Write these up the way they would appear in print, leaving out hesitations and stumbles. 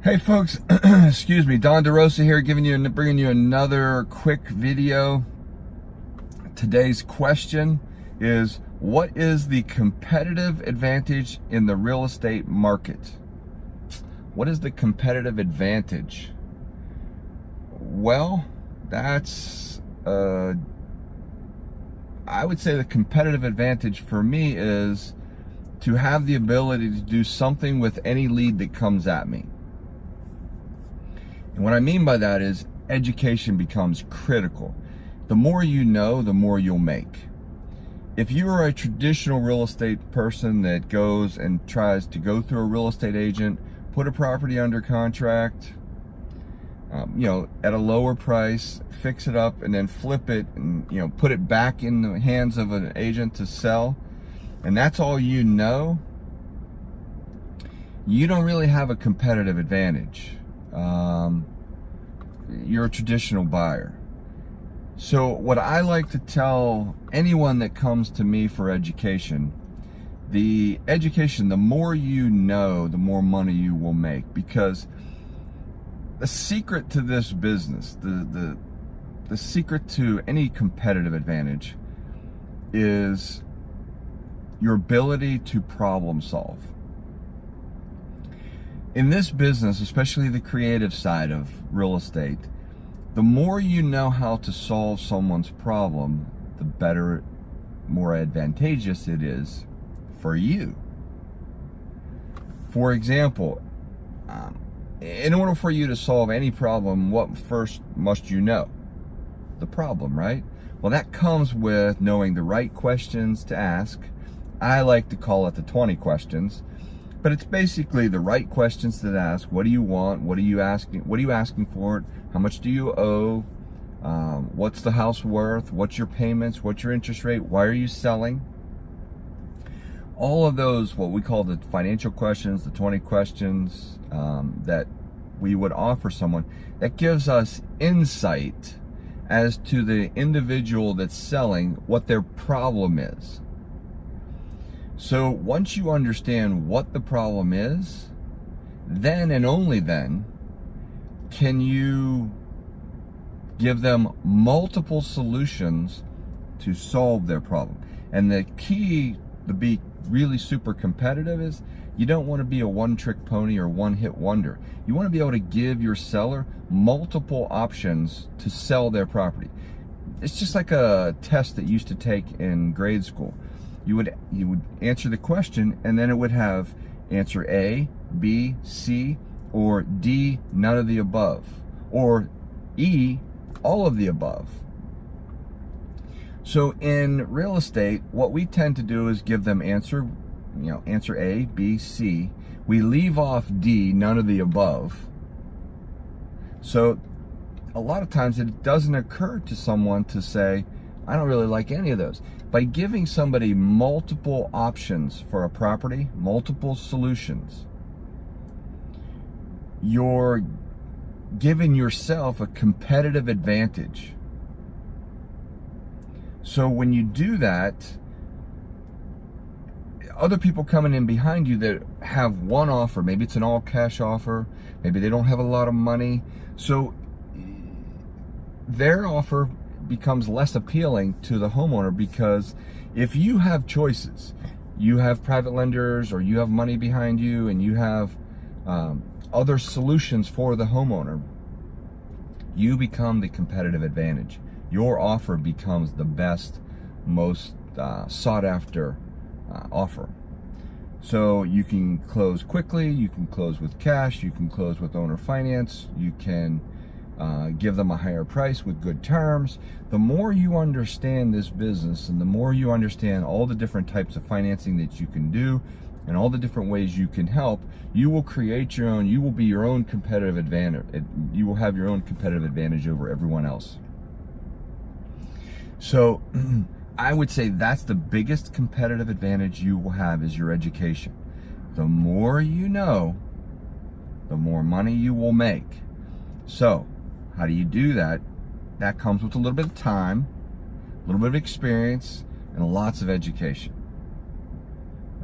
Hey folks, excuse me, Don DeRosa here, bringing you another quick video. Today's question is, what is the competitive advantage in the real estate market? What is the competitive advantage? Well, I would say the competitive advantage for me is to have the ability to do something with any lead that comes at me. And what I mean by that is education becomes critical. The more you know, the more you'll make. If you are a traditional real estate person that goes and tries to go through a real estate agent, put a property under contract, at a lower price, fix it up, and then flip it and, put it back in the hands of an agent to sell, and that's all you know, you don't really have a competitive advantage. You're a traditional buyer. So what I like to tell anyone that comes to me for education, the more you know, the more money you will make, because the secret to this business, the secret to any competitive advantage is your ability to problem solve. In this business, especially the creative side of real estate, the more you know how to solve someone's problem, the better, more advantageous it is for you. For example, in order for you to solve any problem, what first must you know? The problem, right? Well, that comes with knowing the right questions to ask. I like to call it the 20 questions. But it's basically the right questions to ask. What do you want? What are you asking? What are you asking for it? How much do you owe? What's the house worth? What's your payments? What's your interest rate? Why are you selling? All of those, what we call the financial questions, the 20 questions that we would offer someone, that gives us insight as to the individual that's selling, what their problem is. So once you understand what the problem is, then and only then can you give them multiple solutions to solve their problem. And the key to be really super competitive is you don't want to be a one-trick pony or one-hit wonder. You want to be able to give your seller multiple options to sell their property. It's just like a test that you used to take in grade school. You would answer the question, and then it would have answer A, B, C, or D, none of the above, or E, all of the above. So in real estate, what we tend to do is give them answer A, B, C. We leave off D, none of the above. So a lot of times it doesn't occur to someone to say, I don't really like any of those. By giving somebody multiple options for a property, multiple solutions, you're giving yourself a competitive advantage. So when you do that, other people coming in behind you that have one offer, maybe it's an all cash offer, maybe they don't have a lot of money, so their offer becomes less appealing to the homeowner, because if you have choices, you have private lenders, or you have money behind you, and you have other solutions for the homeowner, you become the competitive advantage. Your offer becomes the best, most sought after offer. So you can close quickly, you can close with cash, you can close with owner finance, you can give them a higher price with good terms. The more you understand this business, and the more you understand all the different types of financing that you can do and all the different ways you can help, you will create your own, you will be your own competitive advantage. You will have your own competitive advantage over everyone else. So I would say that's the biggest competitive advantage you will have, is your education. The more you know, the more money you will make. So how do you do that? That comes with a little bit of time, a little bit of experience, and lots of education.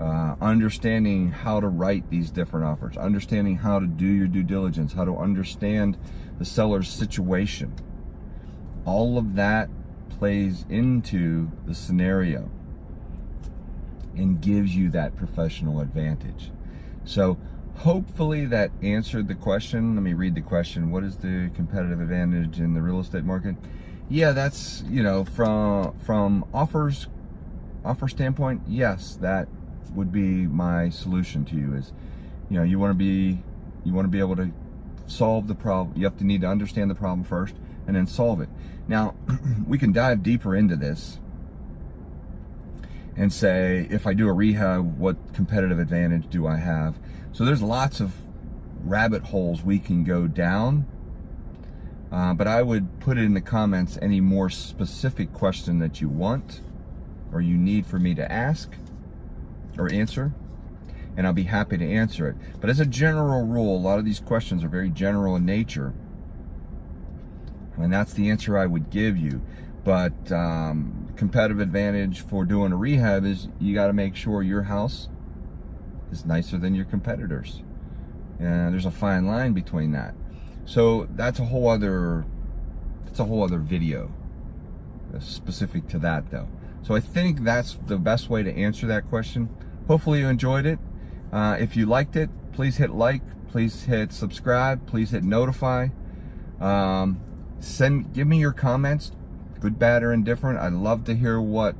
understanding how to write these different offers, understanding how to do your due diligence, how to understand the seller's situation. All of that plays into the scenario and gives you that professional advantage. So hopefully that answered the question. Let me read the question. What is the competitive advantage in the real estate market? Yeah, that's, from offer standpoint, yes, that would be my solution to you. Is, you want to be able to solve the problem. You have to need to understand the problem first and then solve it. Now, we can dive deeper into this and say, if I do a rehab, what competitive advantage do I have? So there's lots of rabbit holes we can go down, but I would put it in the comments any more specific question that you want or you need for me to ask or answer, and I'll be happy to answer it. But as a general rule, a lot of these questions are very general in nature, and that's the answer I would give you. But competitive advantage for doing a rehab is you got to make sure your house is nicer than your competitors, and there's a fine line between that. So that's a whole other video specific to that, though. So I think that's the best way to answer that question. Hopefully you enjoyed it. If you liked it, please hit like, please hit subscribe, please hit notify. Give me your comments, good, bad, or indifferent. I'd love to hear what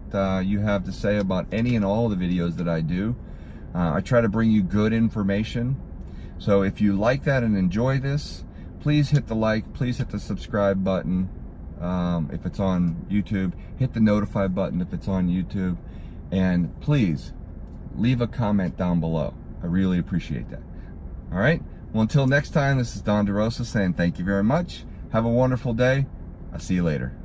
you have to say about any and all the videos that I do. I try to bring you good information. So if you like that and enjoy this, please hit the like, please hit the subscribe button. If it's on YouTube, hit the notify button if it's on YouTube, and please leave a comment down below. I really appreciate that. All right, well, until next time, this is Don DeRosa saying thank you very much. Have a wonderful day. I'll see you later.